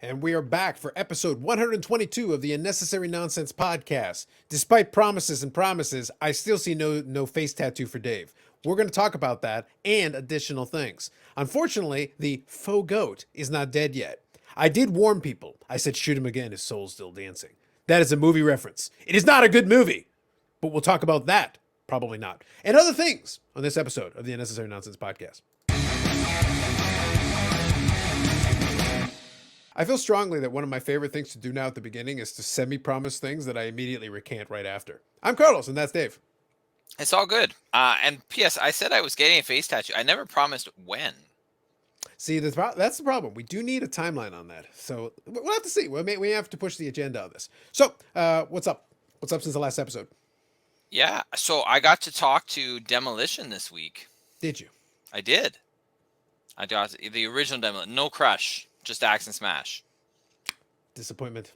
And we are back for episode 122 of the Unnecessary Nonsense podcast. Despite promises and promises, I still see no face tattoo for Dave. We're going to talk about that and additional things. Unfortunately, the faux goat is not dead yet. I did warn people. I said, shoot him again, his soul's still dancing. That is a movie reference. It is not a good movie, but we'll talk about that. Probably not. And other things on this episode of the Unnecessary Nonsense podcast. I feel strongly that one of my favorite things to do now at the beginning is to semi-promise things that I immediately recant right after. I'm Carlos, and that's Dave. It's all good. And P.S. I said I was getting a face tattoo. I never promised when. See, that's the problem. We do need a timeline on that. So we'll have to see. We have to push the agenda on this. So what's up? What's up since the last episode? Yeah, so I got to talk to Demolition this week. Did you? I did. I got the original Demolition. No Crush, just Axe and Smash. Disappointment.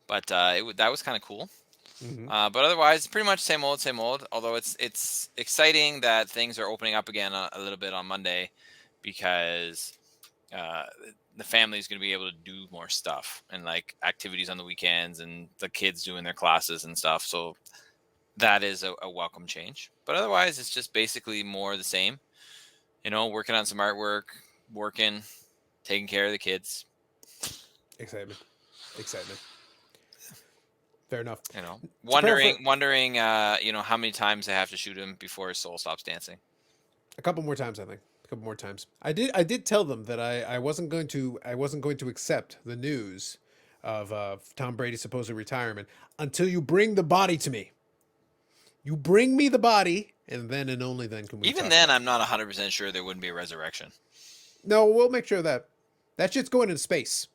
But that was kind of cool. Mm-hmm. But otherwise, pretty much same old. Although it's exciting that things are opening up again a little bit on Monday, because the family is going to be able to do more stuff and like activities on the weekends and the kids doing their classes and stuff. So that is a welcome change. But otherwise, it's just basically more of the same. You know, working on some artwork, taking care of the kids. Excitement. Fair enough. You know, wondering, how many times I have to shoot him before his soul stops dancing. A couple more times, I think. I did tell them that I wasn't going to accept the news of Tom Brady's supposed retirement until you bring the body to me. You bring me the body, and then and only then can we. Even then, I'm not 100% sure there wouldn't be a resurrection. No, we'll make sure that shit's going into space.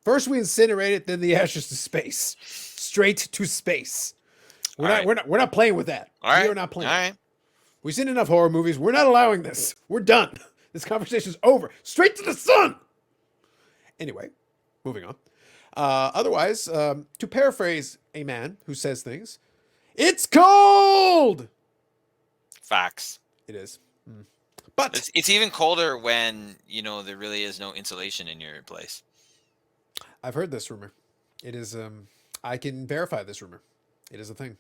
First we incinerate it, then the ashes to space, straight to space. We're not playing with that. All right, we are not playing. All right. We've seen enough horror movies. We're not allowing this. We're done. This conversation's over. Straight to the sun. Anyway, moving on. Otherwise, to paraphrase a man who says things, it's cold. Facts. It is. But it's even colder when, there really is no insulation in your place. I've heard this rumor. It is, I can verify this rumor. It is a thing.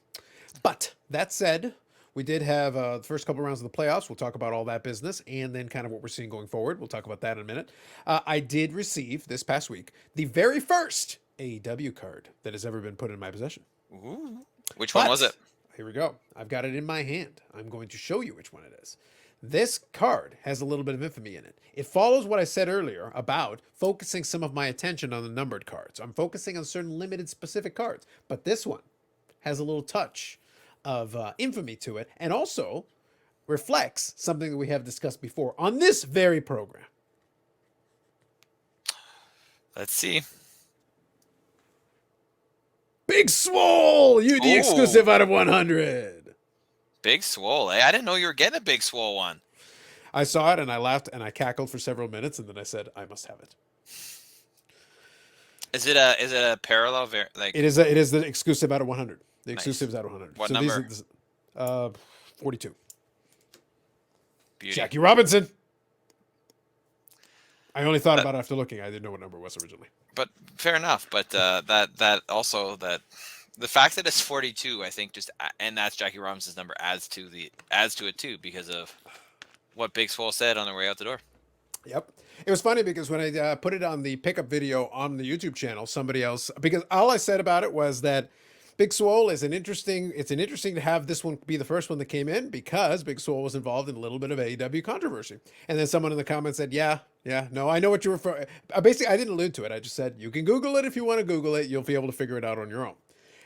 But that said, we did have the first couple rounds of the playoffs. We'll talk about all that business and then kind of what we're seeing going forward. We'll talk about that in a minute. I did receive this past week the very first AEW card that has ever been put in my possession. Ooh. Which one was it? Here we go. I've got it in my hand. I'm going to show you which one it is. This card has a little bit of infamy in it. It follows what I said earlier about focusing some of my attention on the numbered cards. I'm focusing on certain limited specific cards, but this one has a little touch of infamy to it, and also reflects something that we have discussed before on this very program. Let's see. Big Swole! UD exclusive out of 100. Big Swole, eh? I didn't know you were getting a Big Swole one. I saw it and I laughed and I cackled for several minutes, and then I said, I must have it. Is it a parallel? It is the exclusive out of 100. The exclusive is out of 100. What number? 42. Beauty. Jackie Robinson. I only thought about it after looking. I didn't know what number it was originally. But fair enough. But that also the fact that it's 42, I think, and that's Jackie Robinson's number adds to it too, because of what Big Swole said on the way out the door. Yep. It was funny because when I put it on the pickup video on the YouTube channel, somebody else, because all I said about it was that Big Swole is interesting to have this one be the first one that came in, because Big Swole was involved in a little bit of AEW controversy. And then someone in the comments said, no, I know what you're referring. Basically, I didn't allude to it. I just said, you can Google it if you want to Google it. You'll be able to figure it out on your own.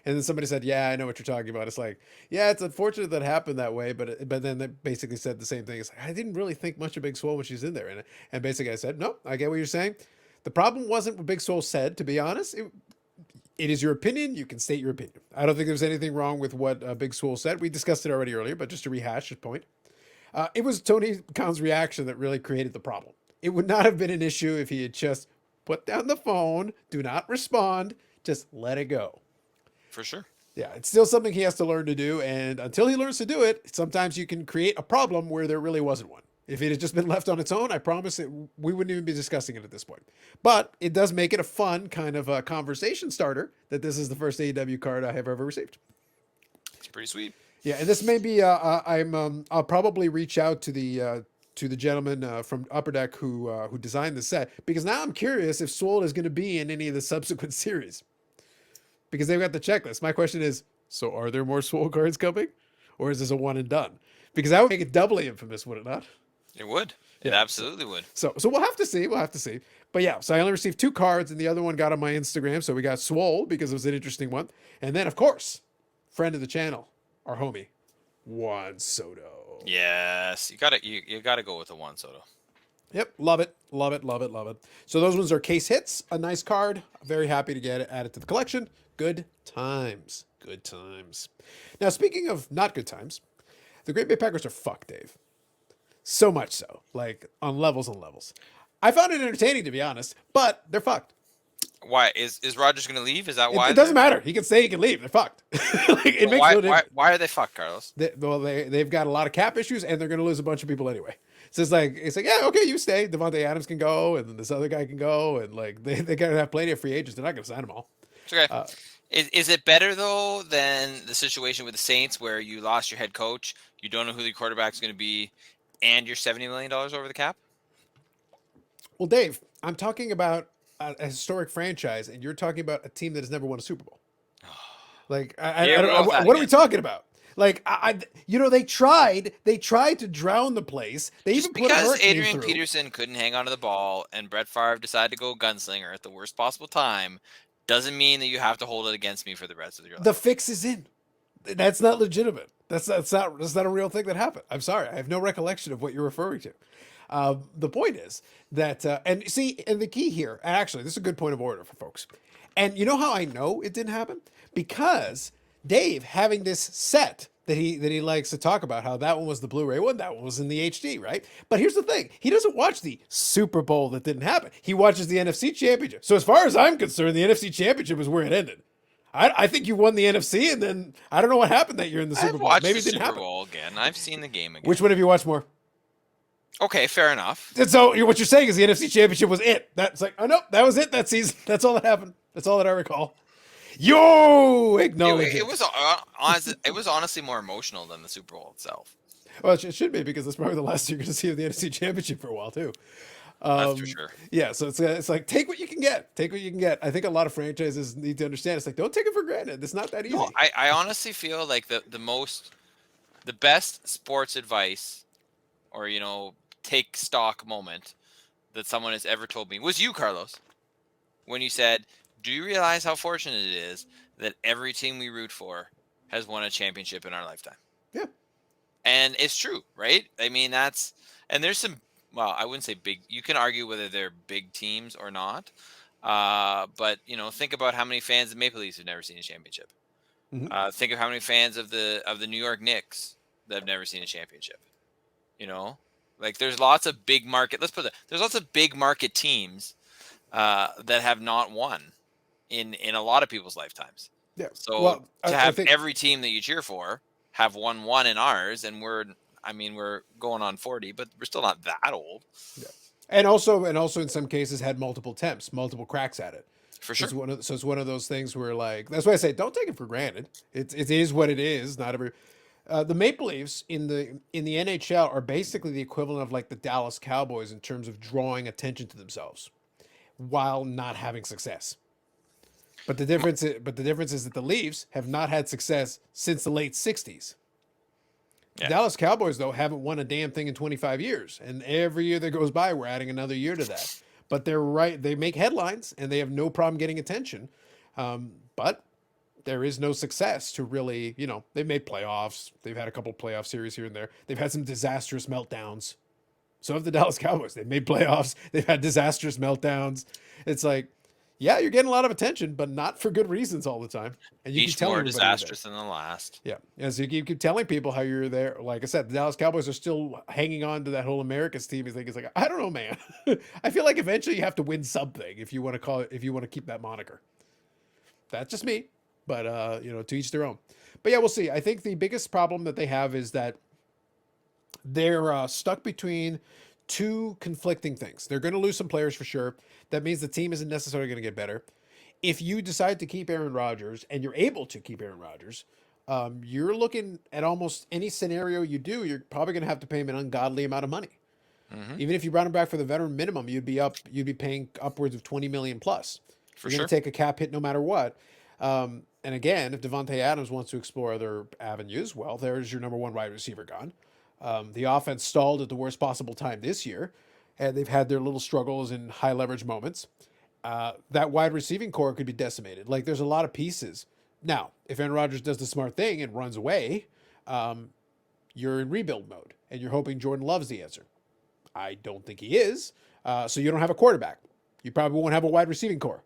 And then somebody said, yeah, I know what you're talking about. It's like, yeah, it's unfortunate that it happened that way. But then they basically said the same thing. It's like, I didn't really think much of Big Swole when she's in there. And basically I said, no, I get what you're saying. The problem wasn't what Big Swole said, to be honest. It is your opinion. You can state your opinion. I don't think there's anything wrong with what Big Swole said. We discussed it already earlier, but just to rehash the point. It was Tony Khan's reaction that really created the problem. It would not have been an issue if he had just put down the phone, do not respond, just let it go. For sure. Yeah, it's still something he has to learn to do, and until he learns to do it, sometimes you can create a problem where there really wasn't one. If it had just been left on its own, I promise we wouldn't even be discussing it at this point. But it does make it a fun kind of a conversation starter that this is the first AEW card I have ever received. It's pretty sweet. Yeah, and this may be. I'll probably reach out to the gentleman from Upper Deck who designed the set, because now I'm curious if Swole is going to be in any of the subsequent series, because they've got the checklist. My question is: so are there more Swole cards coming, or is this a one and done? Because that would make it doubly infamous, would it not? It would. It Yeah. absolutely would. So we'll have to see. We'll have to see. But yeah, so I only received 2 cards, and the other one got on my Instagram. So we got Swole because it was an interesting one, and then of course, friend of the channel, our homie, Juan Soto. Yes, you gotta go with the Juan Soto. Yep, love it, love it, love it, love it. So those ones are case hits. A nice card. Very happy to get it added to the collection. Good times. Good times. Now, speaking of not good times, the Great Bay Packers are fucked, Dave. So much so, like on levels and levels. I found it entertaining, to be honest, but they're fucked. Why is Rogers gonna leave? Is that It, why? it doesn't matter. He can stay. He can leave. They're fucked. Like, it makes no difference. Why are they fucked, Carlos? They've got a lot of cap issues, and they're going to lose a bunch of people anyway. So it's like yeah, okay, you stay. Devontae Adams can go, and this other guy can go, and like they got to have plenty of free agents. They're not going to sign them all. It's okay. Is it better though than the situation with the Saints where you lost your head coach, you don't know who the quarterback's going to be, and you're $70 million over the cap? Well, Dave, I'm talking about a historic franchise, and you're talking about a team that has never won a Super Bowl. Like, I don't know, what are we talking about? Like, they tried to drown the place. They Just even put because a hurricane Adrian through. Peterson couldn't hang on to the ball and Brett Favre decided to go gunslinger at the worst possible time doesn't mean that you have to hold it against me for the rest of your life. The fix is in. That's not legitimate. That's not a real thing that happened. I'm sorry. I have no recollection of what you're referring to. The point is that, and the key here, and actually, this is a good point of order for folks. And you know how I know it didn't happen? Because Dave, having this set that he likes to talk about, how that one was the Blu-ray one, that one was in the HD, right? But here's the thing: he doesn't watch the Super Bowl that didn't happen. He watches the NFC Championship. So as far as I'm concerned, the NFC Championship is where it ended. I think you won the NFC, and then I don't know what happened that year in the Super Bowl. Maybe it didn't happen. Super Bowl again. I've seen the game again. Which one have you watched more? Okay, fair enough. And so what you're saying is the NFC Championship was it. That's like, oh no, that was it that season. That's all that happened. That's all that I recall. Yo, acknowledge it. It was honestly more emotional than the Super Bowl itself. Well, it should be, because that's probably the last you're going to see of the NFC Championship for a while too. That's for sure. Yeah, so it's like, take what you can get. Take what you can get. I think a lot of franchises need to understand. It's like, don't take it for granted. It's not that easy. No, I honestly feel like the best sports advice, or take stock moment that someone has ever told me was you, Carlos, when you said, do you realize how fortunate it is that every team we root for has won a championship in our lifetime? Yeah. And it's true, right? I mean, and there's some, well, I wouldn't say big, you can argue whether they're big teams or not. But think about how many fans of Maple Leafs have never seen a championship. Mm-hmm. Think of how many fans of the New York Knicks that have never seen a championship. Like there's lots of big market. Let's put it. There's lots of big market teams that have not won in a lot of people's lifetimes. Yeah. So I think every team that you cheer for have won one in ours, and we're going on 40, but we're still not that old. Yeah. And also in some cases had multiple attempts, multiple cracks at it. For sure. So it's one of those things where, like, that's why I say don't take it for granted. It is what it is. Not every. The Maple Leafs in the NHL are basically the equivalent of like the Dallas Cowboys in terms of drawing attention to themselves while not having success. But the difference is that the Leafs have not had success since the late 60s. Yeah. The Dallas Cowboys, though, haven't won a damn thing in 25 years. And every year that goes by, we're adding another year to that. But they're right. They make headlines, and they have no problem getting attention. But there is no success to really, they've made playoffs. They've had a couple playoff series here and there. They've had some disastrous meltdowns. So have the Dallas Cowboys. They've made playoffs. They've had disastrous meltdowns. It's like, yeah, you're getting a lot of attention, but not for good reasons all the time. And you each more disastrous than the last. Yeah. As you keep telling people how you're there. Like I said, the Dallas Cowboys are still hanging on to that whole America's team. It's like, I don't know, man. I feel like eventually you have to win something if you want to keep that moniker. That's just me. But to each their own. But yeah, we'll see. I think the biggest problem that they have is that They're stuck between two conflicting things. They're going to lose some players for sure. That means the team isn't necessarily going to get better. If you decide to keep Aaron Rodgers and you're able to keep Aaron Rodgers, you're looking at almost any scenario you do, you're probably going to have to pay him an ungodly amount of money. Hmm. Even if you brought him back for the veteran minimum, you'd be paying upwards of 20 million plus. For You're going sure. to take a cap hit no matter what. And again, if Devontae Adams wants to explore other avenues, well, there's your number one wide receiver gone. The offense stalled at the worst possible time this year, and they've had their little struggles in high leverage moments. That wide receiving core could be decimated. Like there's a lot of pieces. Now, if Aaron Rodgers does the smart thing and runs away, you're in rebuild mode, and you're hoping Jordan Love's the answer. I don't think he is. So you don't have a quarterback. You probably won't have a wide receiving core.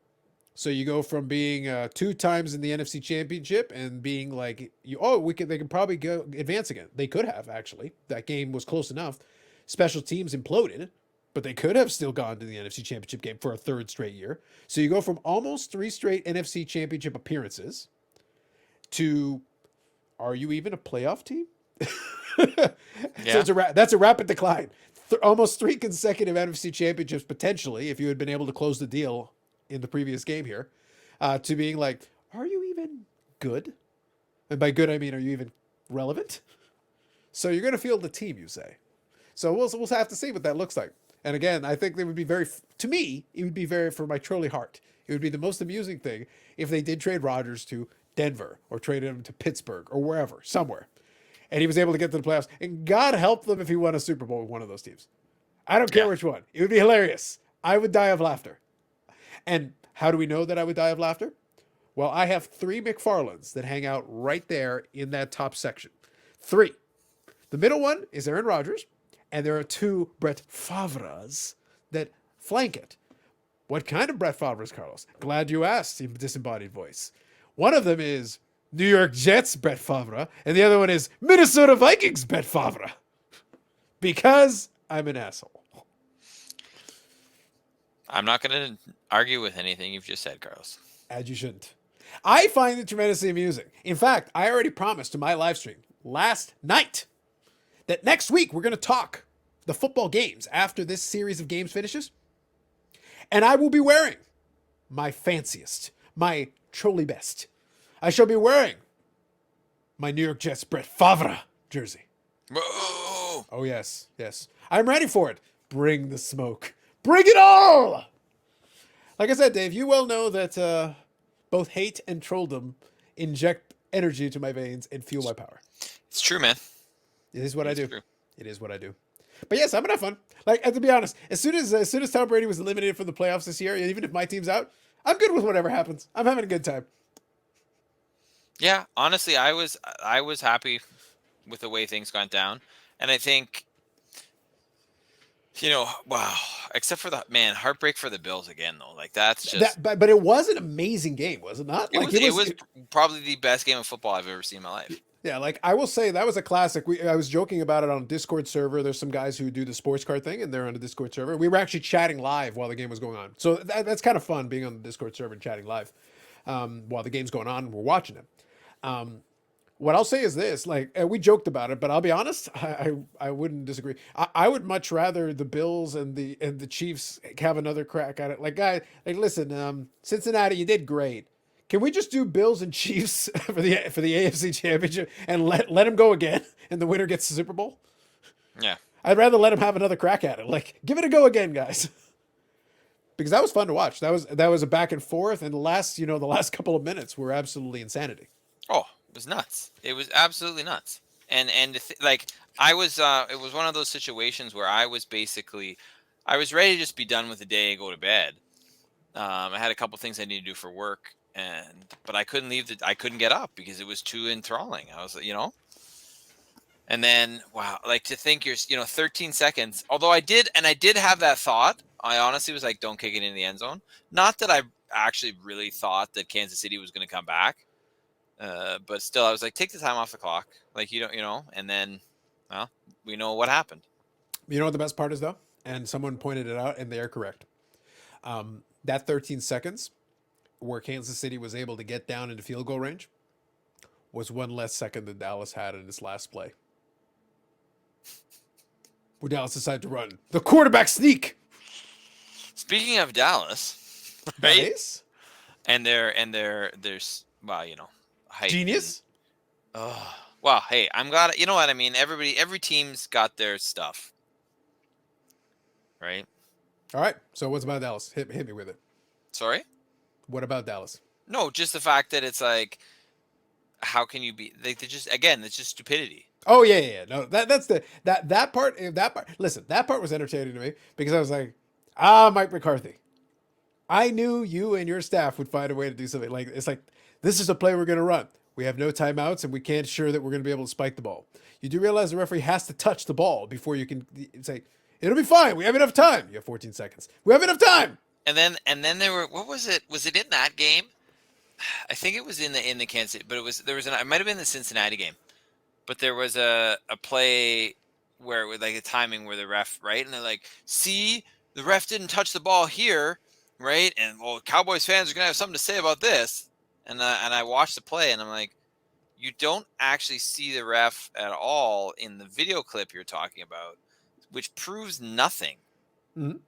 So you go from being 2 times in the NFC Championship and being like, they can probably go advance again. They could have actually. That game was close enough. Special teams imploded, but they could have still gone to the NFC Championship game for a third straight year. So you go from almost 3 straight NFC Championship appearances to, are you even a playoff team? Yeah. So that's a rapid decline. Almost 3 consecutive NFC championships potentially, if you had been able to close the deal in the previous game here, to being like, are you even good? And by good, I mean, are you even relevant? So you're going to field the team, you say. So we'll have to see what that looks like. And again, I think they would be to me, it would be very, for my trolley heart, it would be the most amusing thing if they did trade Rodgers to Denver or traded him to Pittsburgh or wherever, somewhere. And he was able to get to the playoffs. And God help them if he won a Super Bowl with one of those teams. I don't care Yeah. which one. It would be hilarious. I would die of laughter. And how do we know that I would die of laughter? Well, I have 3 McFarlands that hang out right there in that top section. 3. The middle one is Aaron Rodgers, and there are 2 Brett Favres that flank it. What kind of Brett Favres, Carlos? Glad you asked, in disembodied voice. One of them is New York Jets Brett Favre, and the other one is Minnesota Vikings Brett Favre. Because I'm an asshole. I'm not going to argue with anything you've just said, Carlos. As you shouldn't. I find it tremendously amusing. In fact, I already promised to my live stream last night that next week we're going to talk the football games after this series of games finishes. And I will be wearing my fanciest, my trolley best. I shall be wearing my New York Jets Brett Favre jersey. Whoa! Oh, yes, yes. I'm ready for it. Bring the smoke. Bring it all! Like I said, Dave, you well know that both hate and trolldom inject energy into my veins and fuel my power. It's true, man. It is what I It's do. true. It is what I do. But yes, I'm gonna have fun. Like, and to be honest, as soon as Tom Brady was eliminated from the playoffs this year, even if my team's out, I'm good with whatever happens. I'm having a good time. Yeah, honestly, I was happy with the way things went down, and I think, wow. Except for the heartbreak for the Bills again, though. Like that's just But it was an amazing game, was it not? it Like was it was probably the best game of football I've ever seen in my life. yeah, like I will say that was a classic. I was joking about it on a Discord server. There's some guys who do the sports card thing, and they're on the Discord server. We were actually chatting live while the game was going on, so that's kind of fun being on the Discord server and chatting live while the game's going on and we're watching it. What I'll say is this: like we joked about it, but I'll be honest, I wouldn't disagree. I would much rather the Bills and the Chiefs have another crack at it. Like, listen, Cincinnati, you did great. Can we just do Bills and Chiefs for the AFC Championship and let them go again, and the winner gets the Super Bowl? Yeah. I'd rather let them have another crack at it. Like, give it a go again, guys. Because that was fun to watch. That was a back and forth, and the last couple of minutes were absolutely insanity. Oh, it was nuts. It was absolutely nuts. And like I was, it was one of those situations where I was ready to just be done with the day and go to bed. I had a couple things I needed to do for work, but I couldn't I couldn't get up because it was too enthralling. I was, and then wow, like to think 13 seconds. Although I did have that thought. I honestly was like, don't kick it in the end zone. Not that I actually really thought that Kansas City was going to come back. But still, I was like, take the time off the clock. Like, and then, well, we know what happened. You know what the best part is, though? And someone pointed it out, and they are correct. That 13 seconds where Kansas City was able to get down into field goal range was one less second than Dallas had in its last play. where Dallas decided to run the quarterback sneak. Speaking of Dallas, right? Nice. And there's well, hype and Genius. oh well, hey, I'm glad you know what I mean. Every team's got their stuff, right? All right. So what's about Dallas? Hit me with it. Sorry? What about Dallas? No, just the fact that it's like how can you be like they just again, it's just stupidity. Oh yeah. No, that's that part. That part. Listen, that part was entertaining to me because I was like, Mike McCarthy. I knew you and your staff would find a way to do something like it's like this is a play we're going to run. We have no timeouts and we can't ensure that we're going to be able to spike the ball. You do realize the referee has to touch the ball before you can say it'll be fine. We have enough time. You have 14 seconds. We have enough time. And then there were what was it? Was it in that game? I think it was in the Kansas City, but it might have been the Cincinnati game. But there was a play where it was like a timing where the ref, right? And they're like, see, the ref didn't touch the ball here, right? And well, Cowboys fans are gonna have something to say about this. And I watched the play and I'm like, you don't actually see the ref at all in the video clip you're talking about, which proves nothing. Mm-hmm.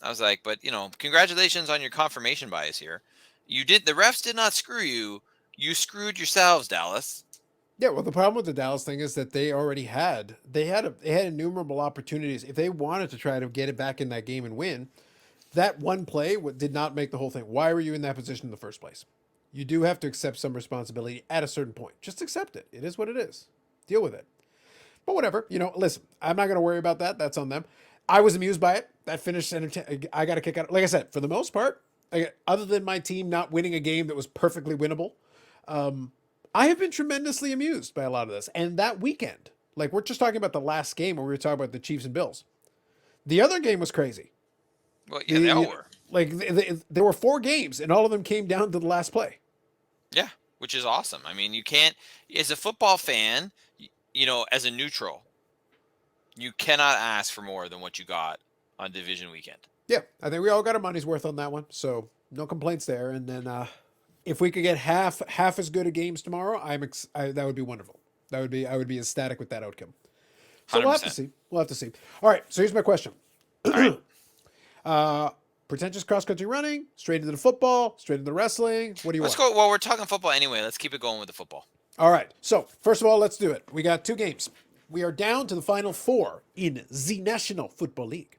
I was like, but congratulations on your confirmation bias here. The refs did not screw you. You screwed yourselves, Dallas. Yeah, well, the problem with the Dallas thing is that they had innumerable opportunities if they wanted to try to get it back in that game and win. That one play did not make the whole thing. Why were you in that position in the first place? You do have to accept some responsibility at a certain point. Just accept it. It is what it is. Deal with it. But whatever. Listen, I'm not going to worry about that. That's on them. I was amused by it. That finished I got a kick out of it. Like I said, for the most part, other than my team not winning a game that was perfectly winnable, I have been tremendously amused by a lot of this. And that weekend, like we're just talking about the last game where we were talking about the Chiefs and Bills. The other game was crazy. Well, yeah, they all were. Like there were 4 games, and all of them came down to the last play. Yeah, which is awesome. I mean, you can't, as a football fan, as a neutral, you cannot ask for more than what you got on division weekend. Yeah, I think we all got our money's worth on that one, so no complaints there. And then if we could get half as good a games tomorrow, that would be wonderful. I would be ecstatic with that outcome. So 100%. we'll have to see. We'll have to see. All right. So here's my question. All right. Pretentious cross country running, straight into the football, straight into the wrestling. What do you Let's want? go. Well, we're talking football anyway. Let's keep it going with the football. All right. So first of all, let's do it. We got 2 games. We are down to the final 4 in the National Football League.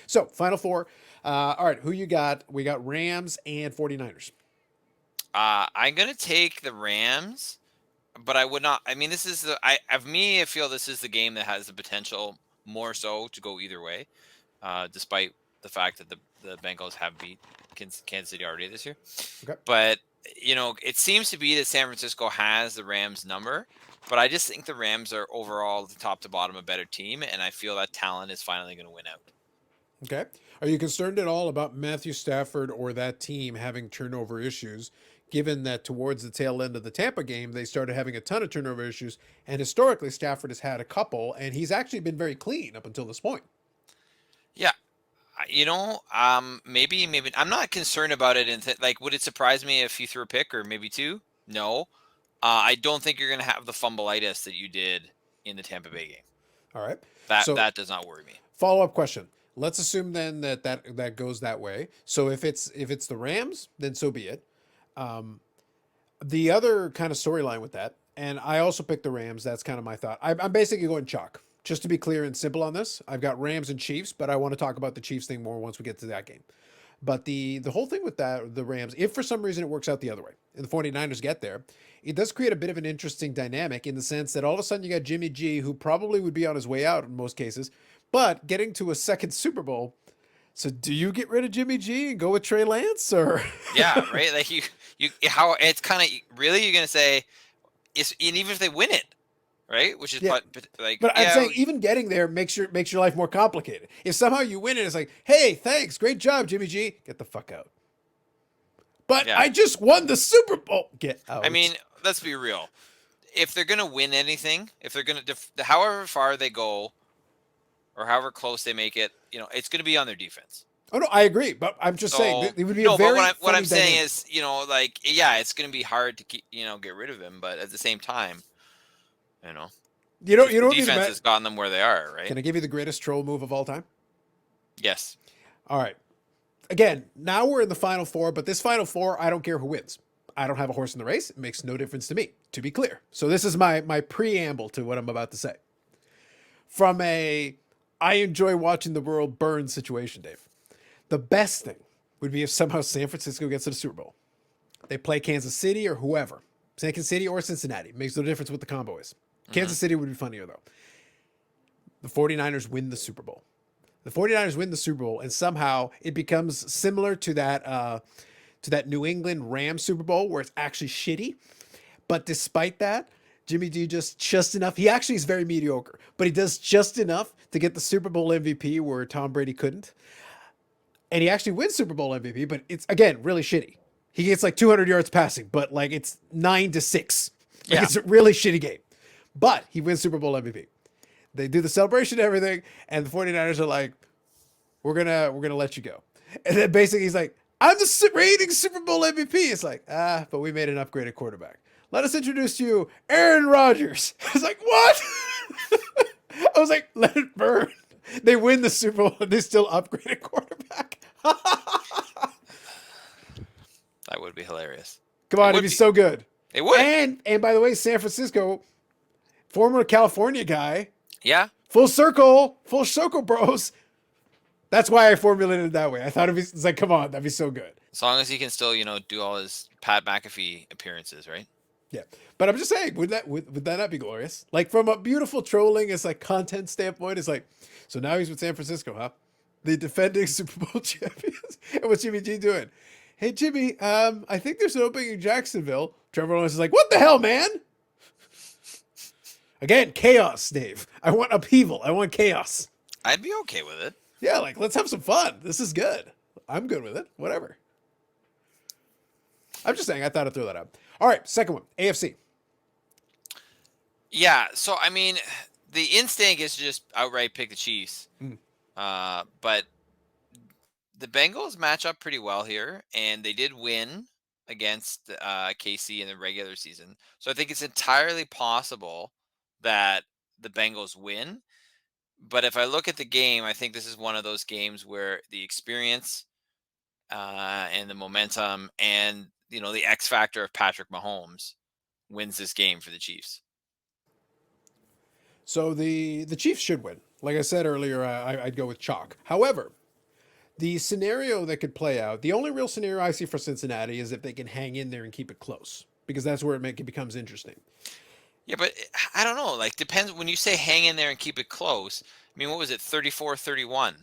So final 4. All right. Who you got? We got Rams and 49ers. I'm gonna take the Rams, but I would not. I mean, this is I feel this is the game that has the potential more so to go either way, despite the fact that the Bengals have beat Kansas City already this year. Okay. But it seems to be that San Francisco has the Rams number, but I just think the Rams are overall, top to bottom, a better team, and I feel that talent is finally going to win out. Okay. Are you concerned at all about Matthew Stafford or that team having turnover issues, given that towards the tail end of the Tampa game, they started having a ton of turnover issues, and historically Stafford has had a couple, and he's actually been very clean up until this point. Yeah. Maybe I'm not concerned about it. Like, would it surprise me if he threw a pick or maybe 2? No. I don't think you're going to have the fumbleitis that you did in the Tampa Bay game. All right. That does not worry me. Follow-up question. Let's assume then that goes that way. So if it's the Rams, then so be it. The other kind of storyline with that, and I also picked the Rams. That's kind of my thought. I'm basically going chalk. Just to be clear and simple on this, I've got Rams and Chiefs, but I want to talk about the Chiefs thing more once we get to that game. But the whole thing with the Rams, if for some reason it works out the other way, and the 49ers get there, it does create a bit of an interesting dynamic in the sense that all of a sudden you got Jimmy G, who probably would be on his way out in most cases, but getting to a second Super Bowl. So do you get rid of Jimmy G and go with Trey Lance, or? Yeah, right. Like how it's kind of really you're gonna say, and even if they win it, right? Which is Yeah. like. But I'm saying even getting there makes your life more complicated. If somehow you win it, it's like, hey, thanks, great job, Jimmy G. Get the fuck out. But Yeah. I just won the Super Bowl. Get out. I mean, let's be real. If they're gonna win anything, if they're gonna, however far they go, or however close they make it, it's gonna be on their defense. Oh no, I agree. But I'm just saying it would be a very. But what I'm saying dynamic. is, yeah, it's gonna be hard to keep, get rid of him, but at the same time, Just You the know what would be defense has gotten them where they are, right? Can I give you the greatest troll move of all time? Yes. All right. Again, now we're in the final four, but this final four, I don't care who wins. I don't have a horse in the race. It makes no difference to me, to be clear. So this is my preamble to what I'm about to say. From a I enjoy watching the world burn situation, Dave. The best thing would be if somehow San Francisco gets to the Super Bowl. They play Kansas City or whoever. Kansas City or Cincinnati. Makes no difference what the combo is. Kansas City would be funnier, though. The 49ers win the Super Bowl. The 49ers win the Super Bowl, and somehow it becomes similar to that New England Rams Super Bowl where it's actually shitty. But despite that, Jimmy G just enough. He actually is very mediocre, but he does just enough to get the Super Bowl MVP where Tom Brady couldn't. And he actually wins Super Bowl MVP, but it's again really shitty. He gets like 200 yards passing, but like it's 9-6. Like Yeah. it's a really shitty game. But he wins Super Bowl MVP. They do the celebration and everything, and the 49ers are like, we're gonna let you go. And then basically he's like, I'm the reigning Super Bowl MVP. It's like, but we made an upgraded quarterback. Let us introduce to you Aaron Rodgers. I was like, what? I was like, let it burn. They win the Super Bowl and they still upgrade a quarterback. That would be hilarious. Come on, it'd be so good. It would. And by the way, San Francisco, former California guy, Yeah. full circle, bros. That's why I formulated it that way. I thought it's like, come on, that'd be so good. As long as he can still, do all his Pat McAfee appearances, right? Yeah, but I'm just saying, would that not be glorious? Like from a beautiful trolling, it's like content standpoint, it's like, so now he's with San Francisco, huh? The defending Super Bowl champions. And what's Jimmy G doing? Hey Jimmy, I think there's an opening in Jacksonville. Trevor Lawrence is like, what the hell, man? Again, chaos, Dave. I want upheaval. I want chaos. I'd be okay with it. Yeah, like let's have some fun. This is good. I'm good with it. Whatever. I'm just saying, I thought I'd throw that out. All right, second one, AFC. Yeah. So I mean, the instinct is to just outright pick the Chiefs. But the Bengals match up pretty well here, and they did win against KC in the regular season. So I think it's entirely possible that the Bengals win. But if I look at the game, I think this is one of those games where the experience and the momentum and the X factor of Patrick Mahomes wins this game for the Chiefs. So the Chiefs should win. Like I said earlier, I'd go with chalk. However, the scenario that could play out, the only real scenario I see for Cincinnati is if they can hang in there and keep it close, because that's where it becomes interesting. Yeah, but I don't know. Like, depends. When you say hang in there and keep it close, I mean, what was it? 34-31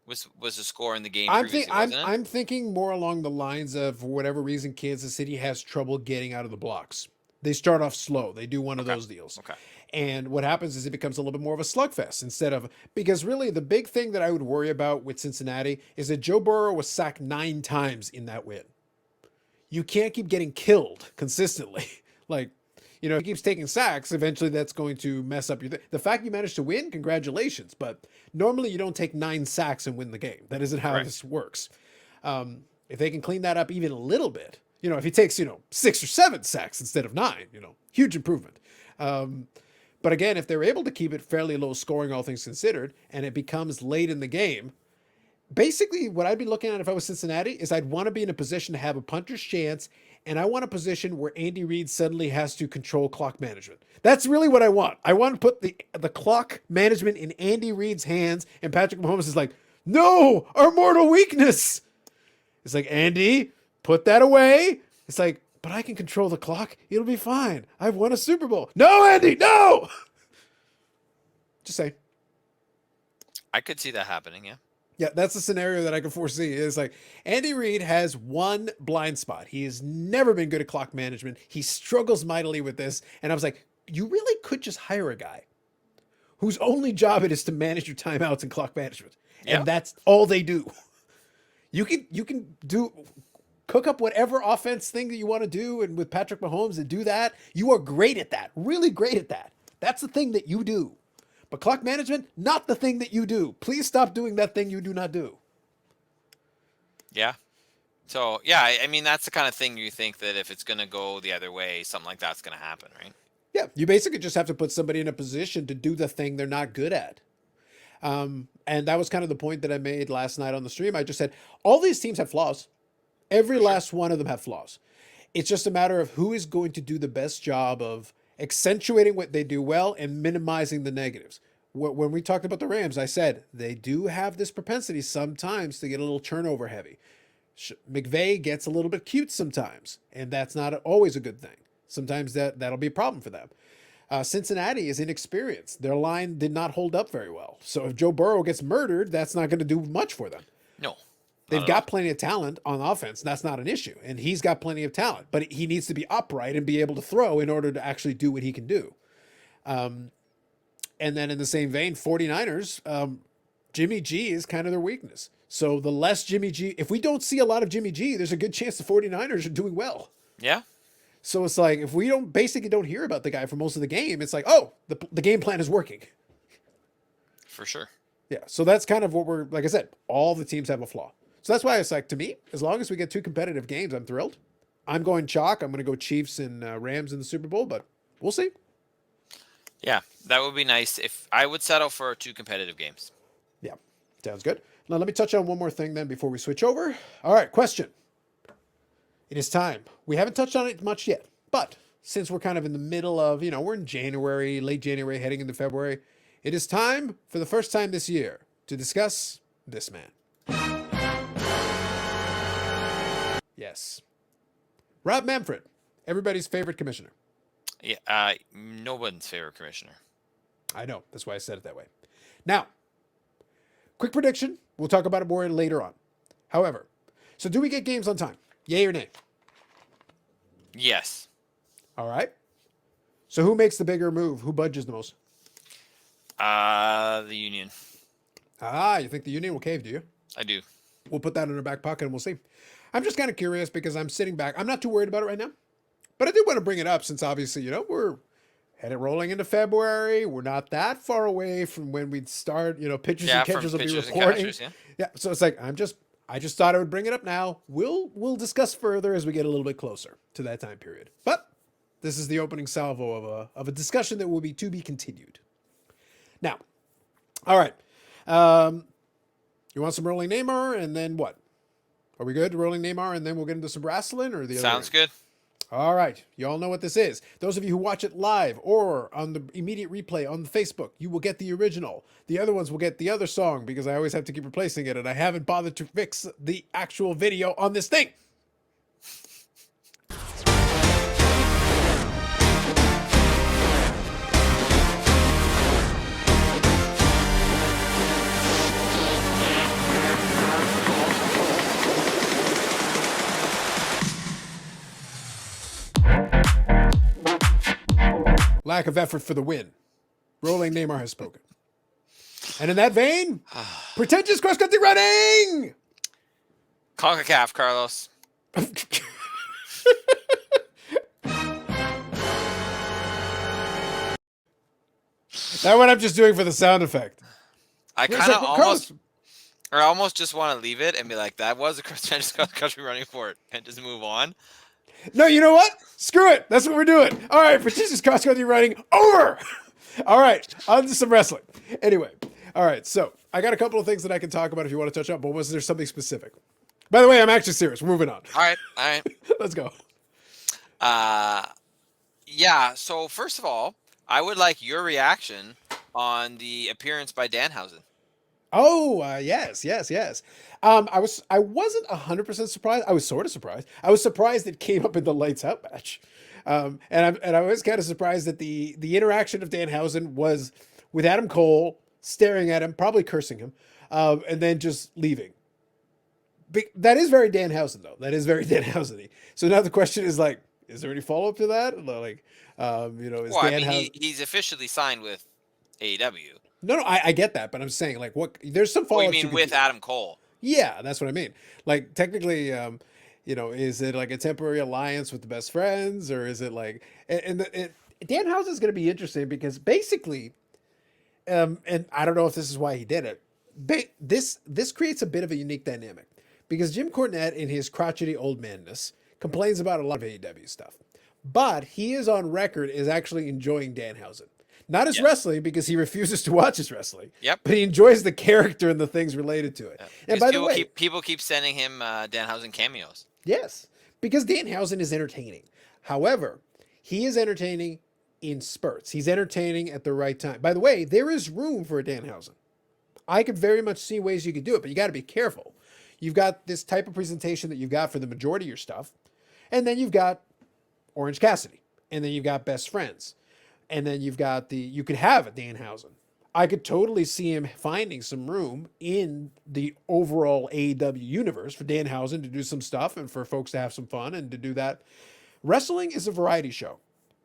was the score in the game previously, wasn't it? I'm thinking more along the lines of, for whatever reason, Kansas City has trouble getting out of the blocks. They start off slow. They do one of those deals. Okay. And what happens is it becomes a little bit more of a slugfest because really the big thing that I would worry about with Cincinnati is that Joe Burrow was sacked 9 times in that win. You can't keep getting killed consistently. Like, if he keeps taking sacks, eventually that's going to mess up the fact you managed to win, congratulations. But normally you don't take 9 sacks and win the game. That isn't how this works. If they can clean that up even a little bit, if he takes, 6 or 7 sacks instead of 9, huge improvement. But again, if they're able to keep it fairly low scoring, all things considered, and it becomes late in the game, basically what I'd be looking at if I was Cincinnati is I'd want to be in a position to have a puncher's chance, and I want a position where Andy Reid suddenly has to control clock management. That's really what I want. I want to put the clock management in Andy Reid's hands, and Patrick Mahomes is like, no, our mortal weakness. It's like, Andy, put that away. It's like, but I can control the clock. It'll be fine. I've won a Super Bowl. No, Andy, no! Just saying. I could see that happening, yeah. Yeah, that's the scenario that I can foresee. Is like Andy Reid has one blind spot. He has never been good at clock management. He struggles mightily with this. And I was like, you really could just hire a guy whose only job it is to manage your timeouts and clock management. Yeah. And that's all they do. You can cook up whatever offense thing that you want to do, and with Patrick Mahomes and do that. You are great at that. Really great at that. That's the thing that you do. But clock management, not the thing that you do. Please stop doing that thing you do not do. Yeah. So, yeah, I mean, that's the kind of thing you think that if it's going to go the other way, something like that's going to happen, right? Yeah, you basically just have to put somebody in a position to do the thing they're not good at. And that was kind of the point that I made last night on the stream. I just said all these teams have flaws. Every For sure. last one of them have flaws. It's just a matter of who is going to do the best job of accentuating what they do well and minimizing the negatives. When we talked about the Rams, I said they do have this propensity sometimes to get a little turnover heavy. McVay gets a little bit cute sometimes, and that's not always a good thing. Sometimes that'll be a problem for them. Cincinnati is inexperienced. Their line did not hold up very well. So if Joe Burrow gets murdered, that's not going to do much for them. No. They've got plenty of talent on offense. That's not an issue. And he's got plenty of talent, but he needs to be upright and be able to throw in order to actually do what he can do. And then in the same vein, 49ers, Jimmy G is kind of their weakness. So the less Jimmy G, if we don't see a lot of Jimmy G, there's a good chance the 49ers are doing well. Yeah. So it's like, if we don't hear about the guy for most of the game, it's like, oh, the game plan is working. For sure. Yeah. So that's kind of what like I said, all the teams have a flaw. So that's why it's like, to me, as long as we get 2 competitive games, I'm thrilled. I'm going chalk. I'm going to go Chiefs and Rams in the Super Bowl, but we'll see. Yeah, that would be nice. If I would settle for 2 competitive games. Yeah, sounds good. Now let me touch on one more thing then before we switch over. All right, question. It is time. We haven't touched on it much yet, but since we're kind of in the middle of, we're in January, late January, heading into February, it is time for the first time this year to discuss this man. Yes. Rob Manfred, everybody's favorite commissioner. Yeah, no one's favorite commissioner. I know. That's why I said it that way. Now, quick prediction. We'll talk about it more later on. However, so do we get games on time? Yay or nay? Yes. All right. So who makes the bigger move? Who budges the most? The Union. You think the Union will cave, do you? I do. We'll put that in our back pocket and we'll see. I'm just kind of curious because I'm sitting back. I'm not too worried about it right now. But I did want to bring it up since obviously, we're headed rolling into February. We're not that far away from when we'd start, pitchers and catchers will be reporting. Yeah. So it's like, I just thought I would bring it up now. We'll discuss further as we get a little bit closer to that time period. But this is the opening salvo of a discussion that will be to be continued. Now, all right. You want some rolling Neymar and then what? Are we good? Rolling Neymar and then we'll get into some wrestling or the other? Sounds good. All right. You all know what this is. Those of you who watch it live or on the immediate replay on the Facebook, you will get the original. The other ones will get the other song because I always have to keep replacing it and I haven't bothered to fix the actual video on this thing. Lack of effort for the win. Rolling Neymar has spoken. And in that vein, pretentious cross-country running! CONCACAF, Carlos. That one I'm just doing for the sound effect. I kind of almost just want to leave it and be like, that was a pretentious cross-country running for it, and just move on. No, you know what? Screw it. That's what we're doing. All right, pretentious cross-country running over. All right, on to some wrestling. Anyway, all right, so I got a couple of things that I can talk about if you want to touch up, but was there something specific? By the way, I'm actually serious. We're moving on. All right. Let's go. Yeah, so first of all, I would like your reaction on the appearance by Danhausen. Oh, yes. I wasn't 100% surprised. I was sort of surprised. I was surprised it came up in the Lights Out match. And I was kind of surprised that the interaction of Danhausen was with Adam Cole staring at him, probably cursing him, and then just leaving. That is very Danhausen, though. That is very Danhausen-y. So now the question is like, is there any follow-up to that? Like, is Danhausen... he's officially signed with AEW. No, I get that, but I'm saying like, what? There's some follow-up. You mean with Adam Cole? Yeah, that's what I mean. Like, technically, is it like a temporary alliance with the best friends, or is it like? Danhausen is going to be interesting because basically, and I don't know if this is why he did it. This creates a bit of a unique dynamic because Jim Cornette, in his crotchety old manness, complains about a lot of AEW stuff, but he is on record as actually enjoying Danhausen. Not his Yeah. wrestling, because he refuses to watch his wrestling, Yep. but he enjoys the character and the things related to it. Yep. And Because by the way, people keep sending him Danhausen cameos. yes, because Danhausen is entertaining. However, he is entertaining in spurts. He's entertaining at the right time. By the way, there is room for a Danhausen. I could very much see ways you could do it, but you got to be careful. You've got this type of presentation that you've got for the majority of your stuff, and then you've got Orange Cassidy, and then you've got Best Friends, and then you've got you could have a Danhausen. I could totally see him finding some room in the overall AEW universe for Danhausen to do some stuff and for folks to have some fun and to do that. Wrestling is a variety show.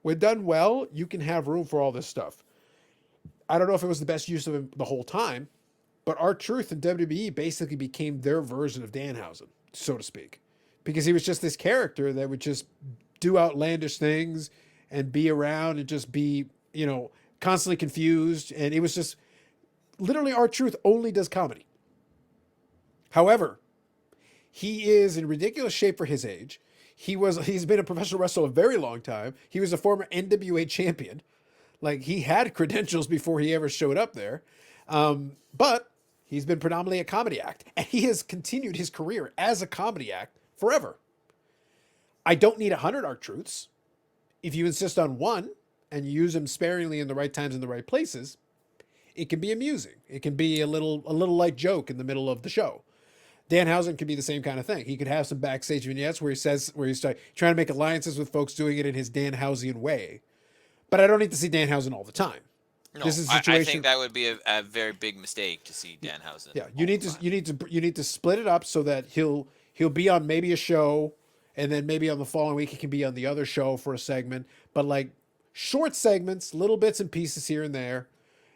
When done well, you can have room for all this stuff. I don't know if it was the best use of him the whole time, but R-Truth and WWE basically became their version of Danhausen, so to speak, because he was just this character that would just do outlandish things and be around and just be, constantly confused. And it was just literally R-Truth only does comedy. However, he is in ridiculous shape for his age. He's been a professional wrestler a very long time. He was a former NWA champion. Like, he had credentials before he ever showed up there. But he's been predominantly a comedy act, and he has continued his career as a comedy act forever. I don't need 100 R-Truths. If you insist on one and you use them sparingly in the right times in the right places, it can be amusing. It can be a little light joke in the middle of the show. Danhausen could be the same kind of thing. He could have some backstage vignettes where he's trying to make alliances with folks doing it in his Danhausian way. But I don't need to see Danhausen all the time. No, This is a situation. I think that would be a very big mistake to see Danhausen. Yeah, you need to split it up so that he'll be on maybe a show, and then maybe on the following week he can be on the other show for a segment. But like short segments, little bits and pieces here and there.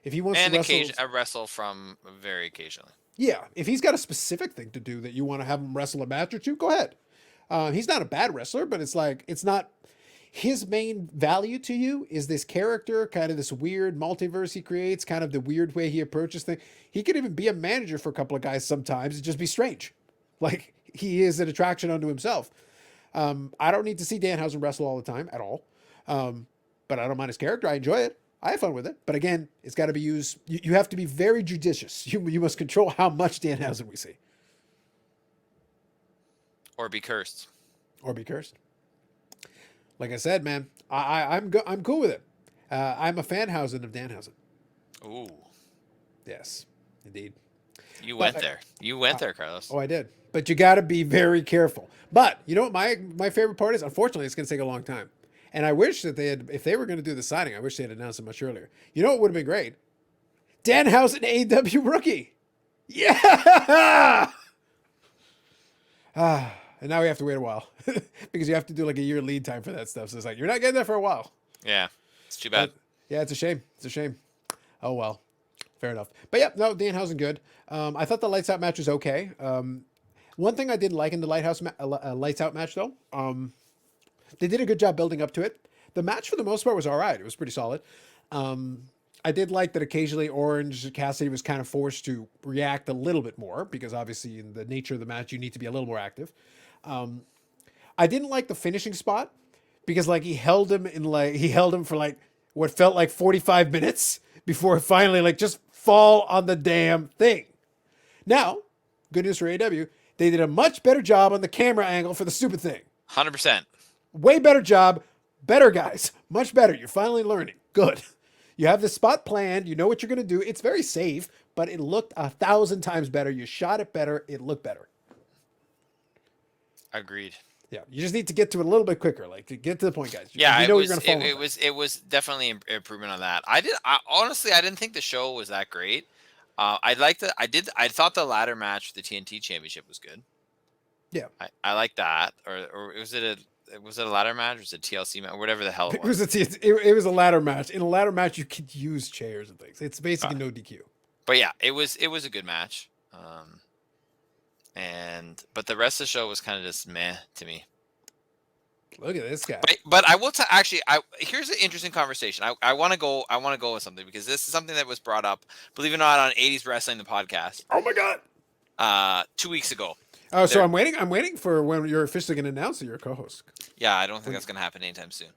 If he wants to wrestle, a wrestle from very occasionally. yeah, if he's got a specific thing to do that you want to have him wrestle a match or two, go ahead. He's not a bad wrestler, but it's not his main value to you is this character, kind of this weird multiverse he creates, kind of the weird way he approaches things. He could even be a manager for a couple of guys sometimes and just be strange. Like, he is an attraction unto himself. I don't need to see Danhausen wrestle all the time at all. But I don't mind his character. I enjoy it. I have fun with it. But again, it's got to be used. You have to be very judicious. You must control how much Danhausen we see. Or be cursed. Or be cursed. Like I said, man, I'm cool with it. I'm a fanhausen of Danhausen. Ooh. Yes, indeed. You went there. You went there, Carlos. Oh, I did. But you got to be very careful. But you know what my favorite part is? Unfortunately, it's going to take a long time. And I wish that if they were going to do the signing, I wish they had announced it much earlier. You know what would have been great? Danhausen AEW rookie. Yeah! And now we have to wait a while because you have to do like a year lead time for that stuff. So it's like, you're not getting that for a while. Yeah. It's too bad. Yeah, it's a shame. It's a shame. Oh, well. Fair enough. But yeah, no, Danhausen good. I thought the Lights Out match was okay. One thing I didn't like in the Lights Out match, though, they did a good job building up to it. The match, for the most part, was all right. It was pretty solid. I did like that occasionally Orange Cassidy was kind of forced to react a little bit more because obviously in the nature of the match, you need to be a little more active. I didn't like the finishing spot because like he held him for like what felt like 45 minutes before finally like just fall on the damn thing. Now, good news for AEW, they did a much better job on the camera angle for the stupid thing. 100%. Way better job. Better guys. Much better. You're finally learning. Good. You have the spot planned. You know what you're going to do. It's very safe, but it looked 1,000 times better. You shot it better. It looked better. Agreed. Yeah, you just need to get to it a little bit quicker, like to get to the point, guys. Yeah, you know you're gonna fall. It was definitely improvement on that. I honestly didn't think the show was that great. I thought the ladder match for the TNT Championship was good. Yeah, I like that. Or was it a ladder match? Or was it a TLC match? Or whatever the hell it was. It was a ladder match. In a ladder match, you could use chairs and things. It's basically no DQ. But yeah, it was a good match. But the rest of the show was kind of just meh to me. Look at this guy. But I will here's an interesting conversation. I want to go with something because this is something that was brought up, believe it or not, on 80s Wrestling, the podcast. Oh my God. 2 weeks ago. Oh, so They're I'm waiting for when you're officially going to announce that you're a co-host. yeah, I don't think When, that's gonna happen anytime soon.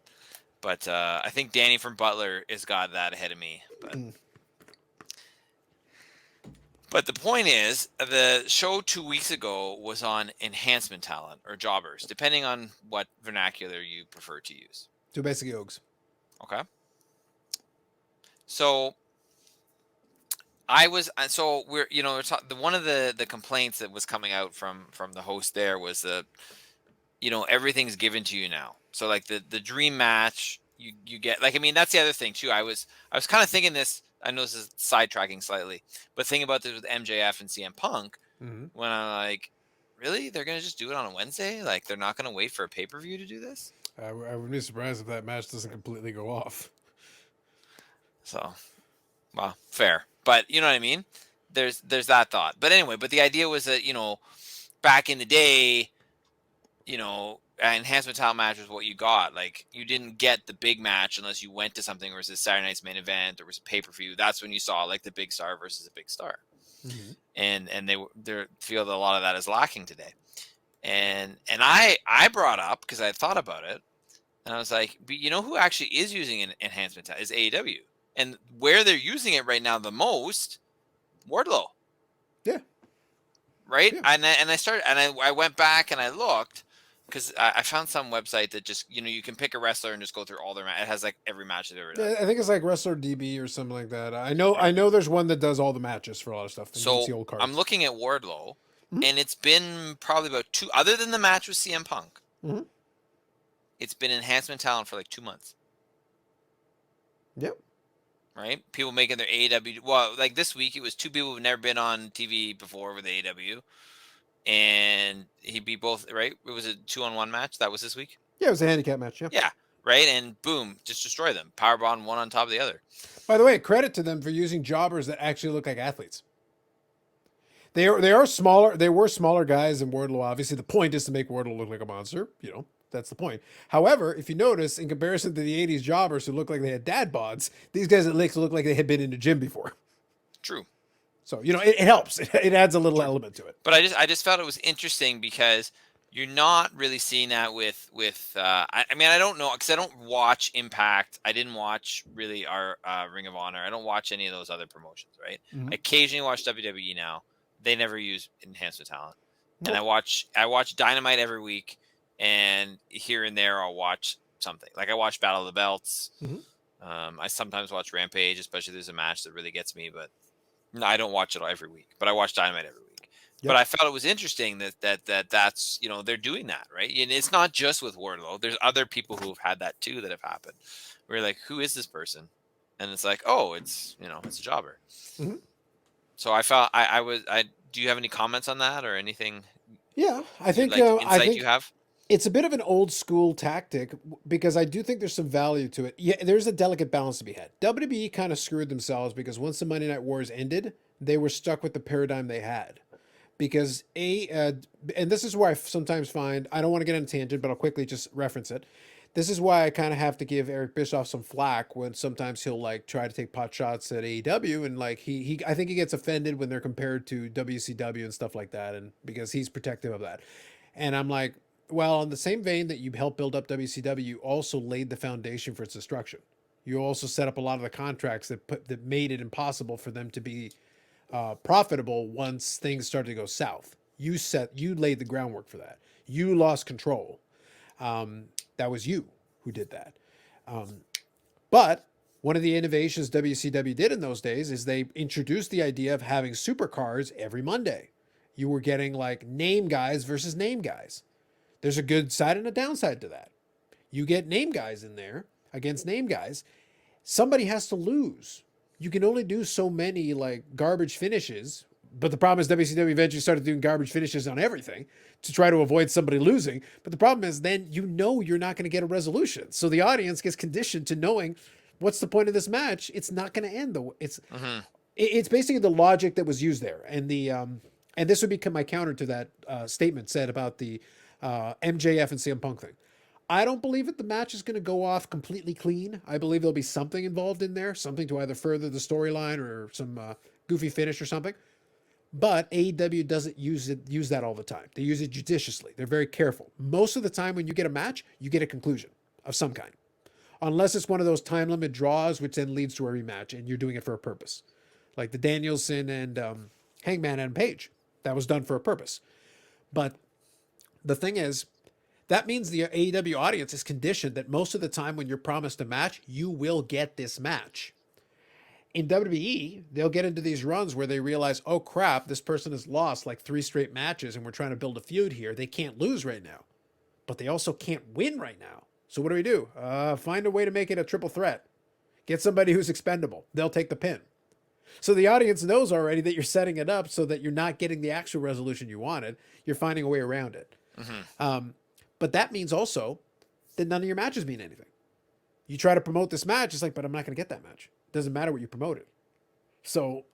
But I think Danny from Butler has got that ahead of me. But the point is, the show 2 weeks ago was on enhancement talent or jobbers, depending on what vernacular you prefer to use. two basic yokes. Okay. So I was so we're one of the complaints that was coming out from the host there was everything's given to you now. So like the dream match you get, like, I mean, that's the other thing too. I was kind of thinking this. I know this is sidetracking slightly, but thinking about this with MJF and CM Punk, Mm-hmm. when I'm like, really, they're gonna just do it on a Wednesday? Like, they're not gonna wait for a pay-per-view to do this? I wouldn't be surprised if that match doesn't completely go off. So, well, fair, but you know what I mean. There's that thought. But anyway, but the idea was that back in the day, enhancement talent match was what you got. Like, you didn't get the big match unless you went to something where it was a Saturday night's main event or was a pay-per-view. That's when you saw like the big star versus a big star. Mm-hmm. And they feel that a lot of that is lacking today. And I brought up, because I thought about it, and I was like, but you know who actually is using an enhancement talent is AEW. And where they're using it right now the most, Wardlow. Yeah. Right? Yeah. And I started, and I went back and I looked, because I found some website that just, you can pick a wrestler and just go through all their matches. It has like every match they've ever done. I think it's like Wrestler DB or something like that. I Right. know there's one that does all the matches for a lot of stuff. So The old cards. I'm looking at Wardlow, Mhm. and it's been probably about other than the match with CM Punk, Mm-hmm. it's been enhancement talent for like 2 months. Yep. Right? People making their AEW. Well, like this week, it was two people who've never been on TV before with AEW. And he beat both, right? It was a 2-on-1 match. That was this week. Yeah, it was a handicap match. Yeah. Yeah. Right. And boom, just destroy them. Powerbomb one on top of the other. By the way, credit to them for using jobbers that actually look like athletes. They are smaller. They were smaller guys than Wardlow. Obviously, the point is to make Wardlow look like a monster. That's the point. However, if you notice, in comparison to the '80s jobbers who looked like they had dad bods, these guys at least look like they had been in the gym before. True. So it helps. It adds a little element to it. But I just felt it was interesting because you're not really seeing that with I mean, I don't know, because I don't watch Impact. I didn't watch really our Ring of Honor. I don't watch any of those other promotions, right? Mm-hmm. I occasionally watch WWE now. They never use enhancement talent. Nope. And I watch Dynamite every week, and here and there I'll watch something. Like I watch Battle of the Belts. Mm-hmm. I sometimes watch Rampage, especially if there's a match that really gets me, but no, I don't watch it every week, but I watch Dynamite every week. Yep. But I felt it was interesting that's they're doing that, right? And it's not just with Wardlow. There's other people who have had that too that have happened. We're like, who is this person? And it's like, oh, it's it's a jobber. Mm-hmm. So I felt I do you have any comments on that or anything? Yeah, I think insight you have. It's a bit of an old school tactic because I do think there's some value to it. Yeah, there's a delicate balance to be had. WWE kind of screwed themselves because once the Monday Night Wars ended, they were stuck with the paradigm they had. Because and this is where I sometimes find, I don't want to get on a tangent, but I'll quickly just reference it. This is why I kind of have to give Eric Bischoff some flack when sometimes he'll like try to take pot shots at AEW, and like he I think he gets offended when they're compared to WCW and stuff like that, and because he's protective of that. And I'm like, well, in the same vein that you helped build up WCW, you also laid the foundation for its destruction. You also set up a lot of the contracts that made it impossible for them to be profitable once things started to go south. You laid the groundwork for that. You lost control. That was you who did that. But one of the innovations WCW did in those days is they introduced the idea of having supercars every Monday. You were getting like name guys versus name guys. There's a good side and a downside to that. You get name guys in there against name guys. Somebody has to lose. You can only do so many like garbage finishes. But the problem is WCW eventually started doing garbage finishes on everything to try to avoid somebody losing. But the problem is then you're not going to get a resolution. So the audience gets conditioned to knowing what's the point of this match. It's not going to end though. It's basically the logic that was used there. And and this would become my counter to that statement said about the MJF and CM Punk thing. I don't believe that the match is going to go off completely clean. I believe there'll be something involved in there, something to either further the storyline or some goofy finish or something. But AEW doesn't use that all the time. They use it judiciously. They're very careful. Most of the time when you get a match, you get a conclusion of some kind. Unless it's one of those time limit draws, which then leads to a rematch, and you're doing it for a purpose. Like the Danielson and Hangman and Page. That was done for a purpose. But the thing is, that means the AEW audience is conditioned that most of the time when you're promised a match, you will get this match. In WWE, they'll get into these runs where they realize, oh crap, this person has lost like 3 straight matches and we're trying to build a feud here. They can't lose right now, but they also can't win right now. So what do? Find a way to make it a triple threat. Get somebody who's expendable. They'll take the pin. So the audience knows already that you're setting it up so that you're not getting the actual resolution you wanted. You're finding a way around it. But that means also that none of your matches mean anything. You try to promote this match, it's like, but I'm not going to get that match. It doesn't matter what you promoted. So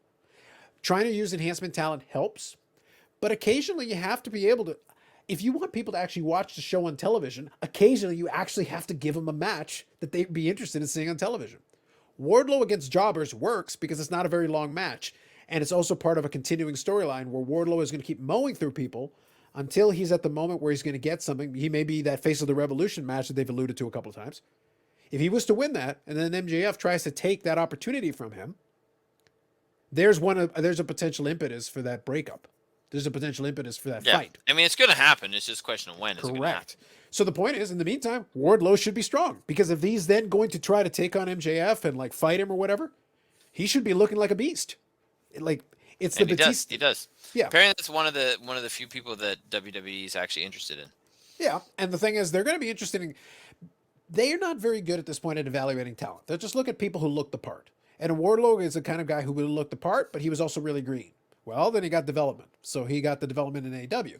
trying to use enhancement talent helps, but occasionally you have to be able to, if you want people to actually watch the show on television, occasionally you actually have to give them a match that they'd be interested in seeing on television. Wardlow against Jobbers works because it's not a very long match, and it's also part of a continuing storyline where Wardlow is going to keep mowing through people until he's at the moment where he's going to get something. He may be that Face of the Revolution match that they've alluded to a couple of times. If he was to win that, and then MJF tries to take that opportunity from him, there's a potential impetus for that breakup. There's a potential impetus for that fight. I mean, it's going to happen. It's just a question of when. Correct. So the point is, in the meantime, Wardlow should be strong, because if he's then going to try to take on MJF and like fight him or whatever, he should be looking like a beast. It's the Batista. He does. Yeah. Apparently, that's one of the few people that WWE is actually interested in. Yeah, and the thing is, they're going to be interested in. They are not very good at this point at evaluating talent. They'll just look at people who look the part. And Wardlow is the kind of guy who would look the part, but he was also really green. Well, then he got development. So he got the development in AEW.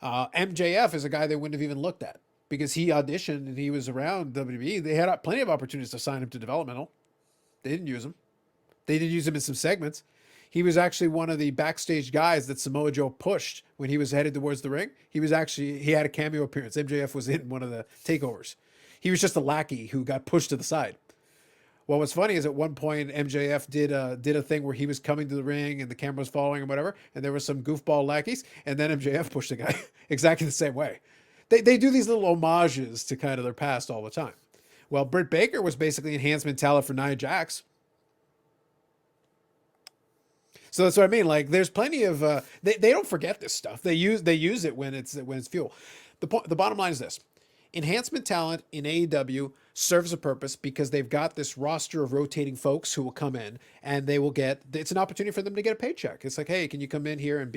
MJF is a guy they wouldn't have even looked at because he auditioned and he was around WWE. They had plenty of opportunities to sign him to developmental. They didn't use him. They did use him in some segments. He was actually one of the backstage guys that Samoa Joe pushed when he was headed towards the ring. He had a cameo appearance. MJF was in one of the takeovers. He was just a lackey who got pushed to the side. Well, what's funny is at one point MJF did a thing where he was coming to the ring and the camera was following him, whatever, and there was some goofball lackeys, and then MJF pushed the guy exactly the same way. They do these little homages to kind of their past all the time. Well, Britt Baker was basically enhancement talent for Nia Jax. So that's what I mean. Like, there's plenty of they don't forget this stuff. They use it when it's fuel. The bottom line is this. Enhancement talent in AEW serves a purpose because they've got this roster of rotating folks who will come in and they will it's an opportunity for them to get a paycheck. It's like, hey, can you come in here and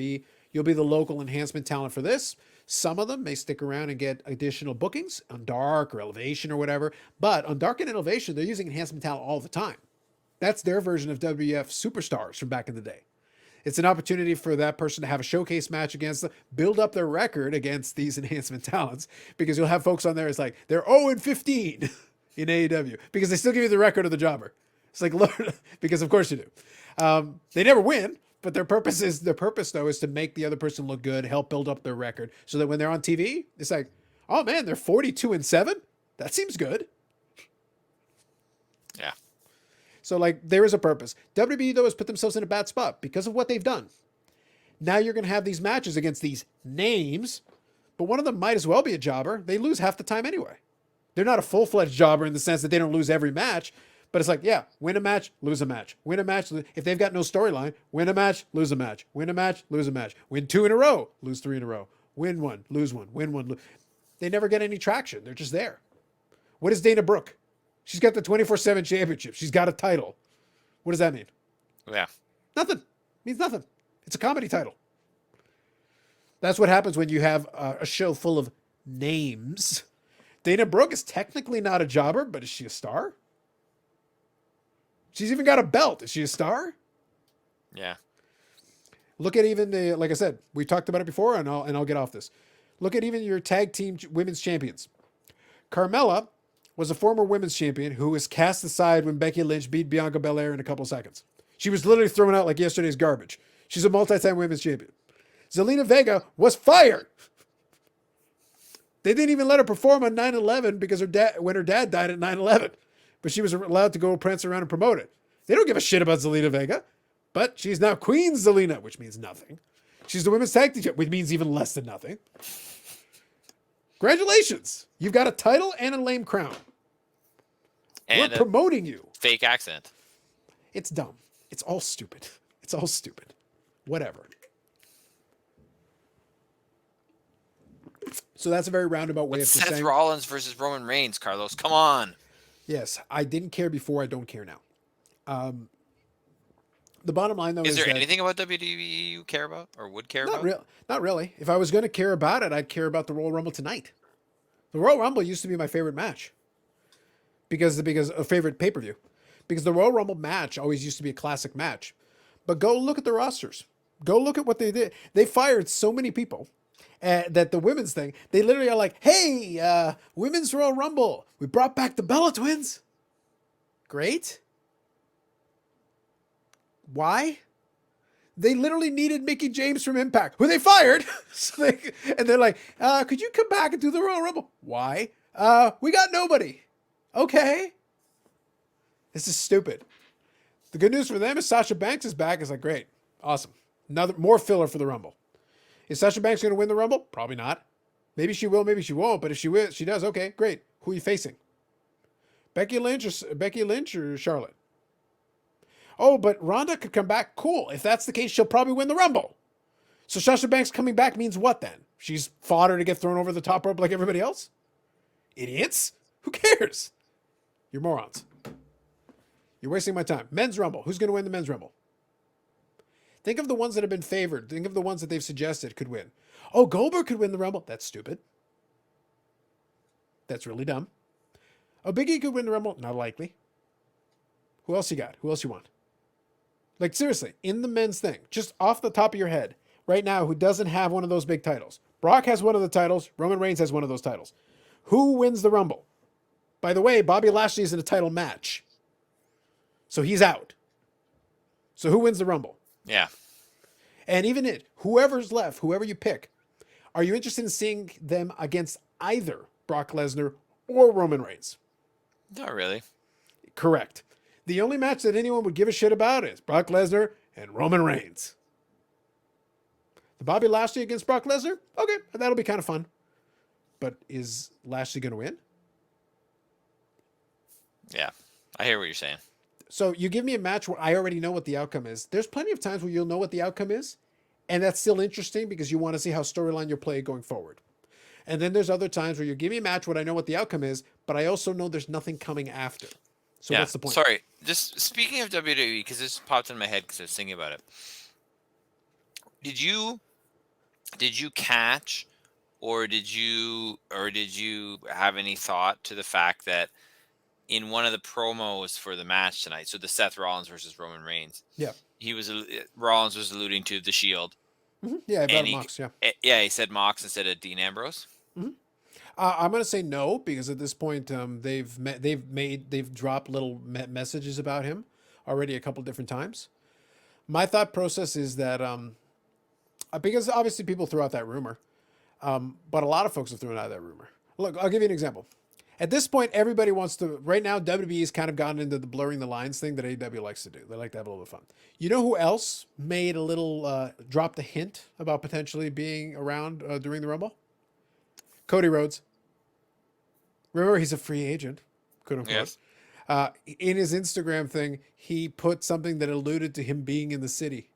you'll be the local enhancement talent for this. Some of them may stick around and get additional bookings on Dark or Elevation or whatever. But on Dark and Elevation, they're using enhancement talent all the time. That's their version of WWF superstars from back in the day. It's an opportunity for that person to have a showcase match against them, build up their record against these enhancement talents, because you'll have folks on there. It's like they're 0-15 in AEW because they still give you the record of the jobber. It's like, because of course you do. They never win, but their purpose though is to make the other person look good, help build up their record, so that when they're on TV, it's like, oh man, they're 42-7. That seems good. Yeah. So, like, there is a purpose. WWE, though, has put themselves in a bad spot because of what they've done. Now you're going to have these matches against these names, but one of them might as well be a jobber. They lose half the time anyway. They're not a full-fledged jobber in the sense that they don't lose every match, but it's like, yeah, win a match, lose a match. Win a match. If they've got no storyline, win a match, lose a match. Win a match, lose a match. Win 2 in a row, lose 3 in a row. Win 1, lose 1, win 1. They never get any traction. They're just there. What is Dana Brooke? She's got the 24/7 championship. She's got a title. What does that mean? Yeah. Nothing. It means nothing. It's a comedy title. That's what happens when you have a show full of names. Dana Brooke is technically not a jobber, but is she a star? She's even got a belt. Is she a star? Yeah. Look at even like I said, we talked about it before, and I'll get off this. Look at even your tag team women's champions. Carmella was a former women's champion who was cast aside when Becky Lynch beat Bianca Belair in a couple seconds. She was literally thrown out like yesterday's garbage. She's a multi-time women's champion. Zelina Vega was fired. They didn't even let her perform on 9/11 because when her dad died at 9/11. But she was allowed to go prance around and promote it. They don't give a shit about Zelina Vega. But she's now Queen Zelina, which means nothing. She's the women's tag team, which means even less than nothing. Congratulations. You've got a title and a lame crown. And We're promoting you. fake accent. It's dumb. It's all stupid. It's all stupid. Whatever. So that's a very roundabout way of Seth saying Rollins versus Roman Reigns, Carlos. Come on. yes, I didn't care before. I don't care now. The bottom line, though, Is there that anything about WWE you care about or would care not about? real. Not really. If I was going to care about it, I'd care about the Royal Rumble tonight. The Royal Rumble used to be my favorite match because a favorite pay per view, because the Royal Rumble match always used to be a classic match. But go look at the rosters. Go look at what they did. They fired so many people. That the women's thing, they literally are like, hey, women's Royal Rumble. We brought back the Bella Twins. Great. Why? They literally needed Mickey James from Impact, who they fired. And they're like, could you come back and do the Royal Rumble? Why? We got nobody. Okay. This is stupid. The good news for them is Sasha Banks is back. It's like, great. Awesome. More filler for the Rumble. Is Sasha Banks going to win the Rumble? Probably not. Maybe she will, maybe she won't. But if she does, okay, great. Who are you facing? Becky Lynch or Charlotte? Oh, but Ronda could come back. Cool. If that's the case, she'll probably win the Rumble. So Sasha Banks coming back means what then? She's fodder to get thrown over the top rope like everybody else? Idiots? Who cares? You're morons. You're wasting my time. Men's Rumble. Who's going to win the Men's Rumble? Think of the ones that have been favored. Think of the ones that they've suggested could win. Oh, Goldberg could win the Rumble. That's stupid. That's really dumb. Oh, Big E could win the Rumble. Not likely. Who else you got? Who else you want? Like, seriously, in the men's thing, just off the top of your head, right now, who doesn't have one of those big titles? Brock has one of the titles. Roman Reigns has one of those titles. Who wins the Rumble? By the way, Bobby Lashley is in a title match. So he's out. So who wins the Rumble? Yeah. And even whoever's left, whoever you pick, are you interested in seeing them against either Brock Lesnar or Roman Reigns? Not really. Correct. The only match that anyone would give a shit about is Brock Lesnar and Roman Reigns. The Bobby Lashley against Brock Lesnar? Okay, that'll be kind of fun. But is Lashley going to win? Yeah. I hear what you're saying. So you give me a match where I already know what the outcome is. There's plenty of times where you'll know what the outcome is, and that's still interesting because you want to see how storyline you'll play going forward. And then there's other times where you give me a match where I know what the outcome is, but I also know there's nothing coming after. So what's the point? Sorry, just speaking of WWE, because this popped in my head because I was thinking about it. Did you catch, or did you have any thought to the fact that in one of the promos for the match tonight, so the Seth Rollins versus Roman Reigns, yeah, Rollins was alluding to the Shield. Mm-hmm. Yeah, about Mox. Yeah, he said Mox instead of Dean Ambrose. Mm-hmm. I'm going to say no because at this point they've dropped little messages about him already a couple different times. My thought process is that because obviously people throw out that rumor, but a lot of folks have thrown out that rumor. Look, I'll give you an example. At this point, everybody wants to. Right now, WWE's kind of gotten into the blurring the lines thing that AEW likes to do. They like to have a little bit of fun. You know who else made a little dropped a hint about potentially being around during the Rumble? Cody Rhodes. Remember, he's a free agent, quote unquote. Yes. In his Instagram thing, he put something that alluded to him being in the city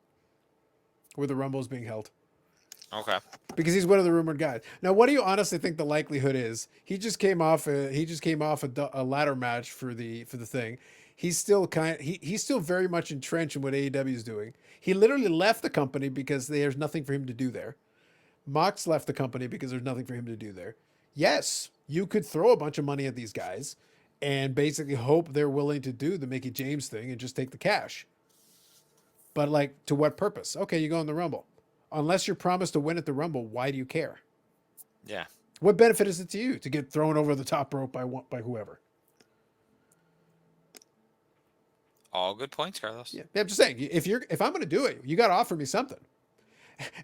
where the Rumble is being held. Okay. Because he's one of the rumored guys. Now, what do you honestly think the likelihood is? He just came off a ladder match for the thing. He's still he's still very much entrenched in what AEW is doing. He literally left the company because there's nothing for him to do there. Mox left the company because there's nothing for him to do there. Yes, you could throw a bunch of money at these guys and basically hope they're willing to do the Mickey James thing and just take the cash. But like, to what purpose? Okay, you go in the Rumble. Unless you're promised to win at the Rumble, why do you care? Yeah. What benefit is it to you to get thrown over the top rope by whoever? All good points, Carlos. Yeah, I'm just saying. If I'm going to do it, you got to offer me something.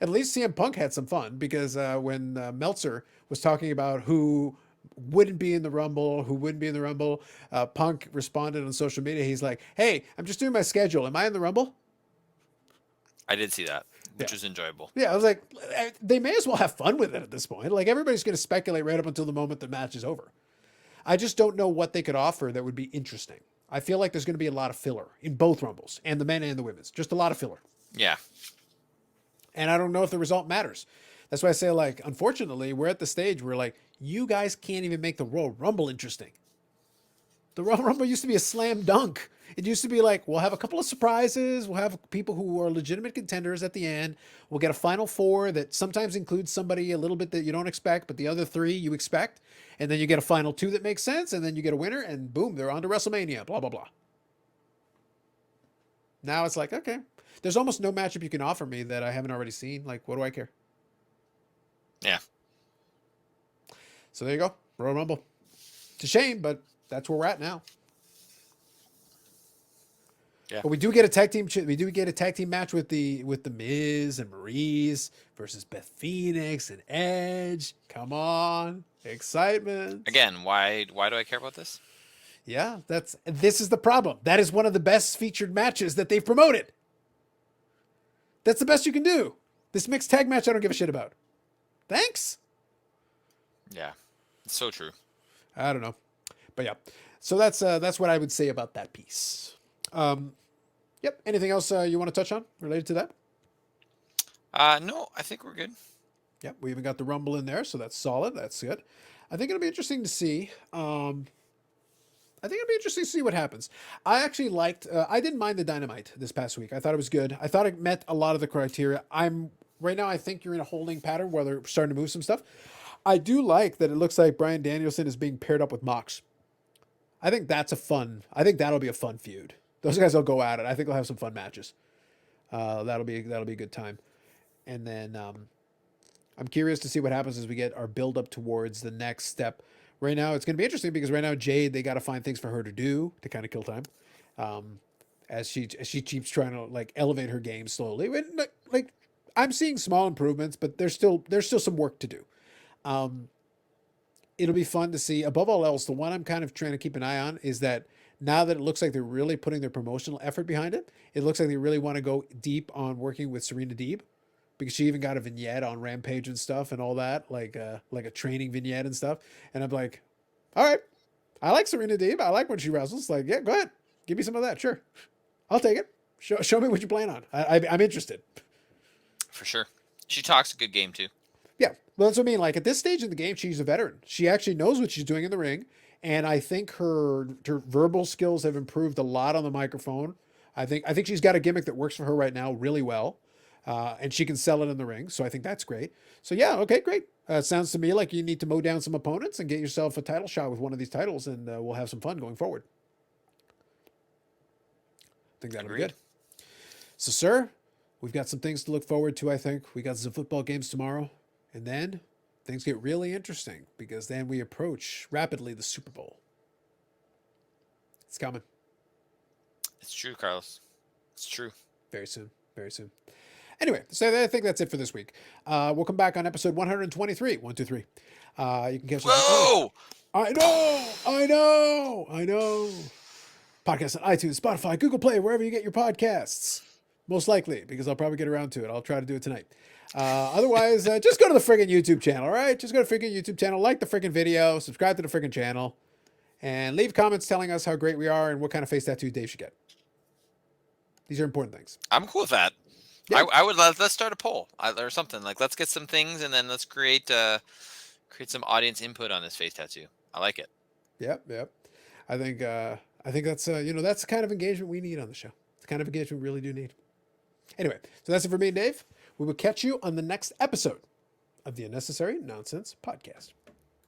At least CM Punk had some fun because when Meltzer was talking about who wouldn't be in the Rumble, Punk responded on social media. He's like, "Hey, I'm just doing my schedule. Am I in the Rumble?" I did see that, Yeah. which was enjoyable. Yeah, I was like, they may as well have fun with it at this point. Like, everybody's going to speculate right up until the moment the match is over. I just don't know what they could offer that would be interesting. I feel like there's going to be a lot of filler in both Rumbles, and the men and the women's. Just a lot of filler. Yeah. And I don't know if the result matters. That's why I say, like, unfortunately, we're at the stage where, like, you guys can't even make the Royal Rumble interesting. The Royal Rumble used to be a slam dunk. It used to be like, we'll have a couple of surprises. We'll have people who are legitimate contenders at the end. We'll get a final four that sometimes includes somebody a little bit that you don't expect, but the other three you expect. And then you get a final two that makes sense. And then you get a winner, and boom, they're on to WrestleMania, blah, blah, blah. Now it's like, okay, there's almost no matchup you can offer me that I haven't already seen. Like, what do I care? Yeah. So there you go, Royal Rumble. It's a shame, but that's where we're at now. Yeah. But we do get a tag team. We do get a tag team match with the Miz and Maryse versus Beth Phoenix and Edge. Come on, excitement! Again, why do I care about this? Yeah, this is the problem. That is one of the best featured matches that they've promoted. That's the best you can do. This mixed tag match, I don't give a shit about. Thanks. Yeah, it's so true. I don't know, but yeah. So that's what I would say about that piece. Yep. Anything else you want to touch on related to that? No, I think we're good. Yep. We even got the Rumble in there, so that's solid. That's good. I think it'll be interesting to see. I think it'll be interesting to see what happens. I actually liked. I didn't mind the Dynamite this past week. I thought it was good. I thought it met a lot of the criteria. Right now. I think you're in a holding pattern where they're starting to move some stuff. I do like that it looks like Bryan Danielson is being paired up with Mox. I think that'll be a fun feud. Those guys will go at it. I think they'll have some fun matches. That'll be a good time. And then I'm curious to see what happens as we get our build up towards the next step. Right now, it's going to be interesting because right now Jade, they got to find things for her to do to kind of kill time, as she keeps trying to like elevate her game slowly. Like I'm seeing small improvements, but there's still some work to do. It'll be fun to see. Above all else, the one I'm kind of trying to keep an eye on is that now that it looks like they're really putting their promotional effort behind it, it looks like they really want to go deep on working with Serena Deeb, because she even got a vignette on Rampage and stuff and all that, like a training vignette and stuff. And I'm like, all right, I like Serena Deeb. I like when she wrestles. Like, yeah, go ahead, give me some of that. Sure, I'll take it. Show me what you plan on. I'm interested. For sure. She talks a good game too. Yeah, well, that's what I mean. Like at this stage in the game, she's a veteran. She actually knows what she's doing in the ring, and I think her verbal skills have improved a lot on the microphone. I think she's got a gimmick that works for her right now really well, and she can sell it in the ring. So I think that's great. So yeah, okay, great. Sounds to me like you need to mow down some opponents and get yourself a title shot with one of these titles, and we'll have some fun going forward. I think that'll be good. So, sir, we've got some things to look forward to. I think we got some football games tomorrow. And then things get really interesting because then we approach rapidly the Super Bowl. It's coming. It's true, Carlos. It's true. Very soon. Very soon. Anyway, so I think that's it for this week. We'll come back on episode 123. 123. You can catch us. Whoa! I know. Podcast on iTunes, Spotify, Google Play, wherever you get your podcasts. Most likely, because I'll probably get around to it. I'll try to do it tonight. Otherwise, just go to the friggin' YouTube channel, all right? Just go to the friggin' YouTube channel, like the friggin' video, subscribe to the friggin' channel, and leave comments telling us how great we are and what kind of face tattoo Dave should get. These are important things. I'm cool with that. Yeah. I would let's start a poll or something. Like, let's get some things and then let's create some audience input on this face tattoo. I like it. Yep. I think that's that's the kind of engagement we need on the show. It's the kind of engagement we really do need. Anyway, so that's it for me and Dave. We will catch you on the next episode of the Unnecessary Nonsense Podcast.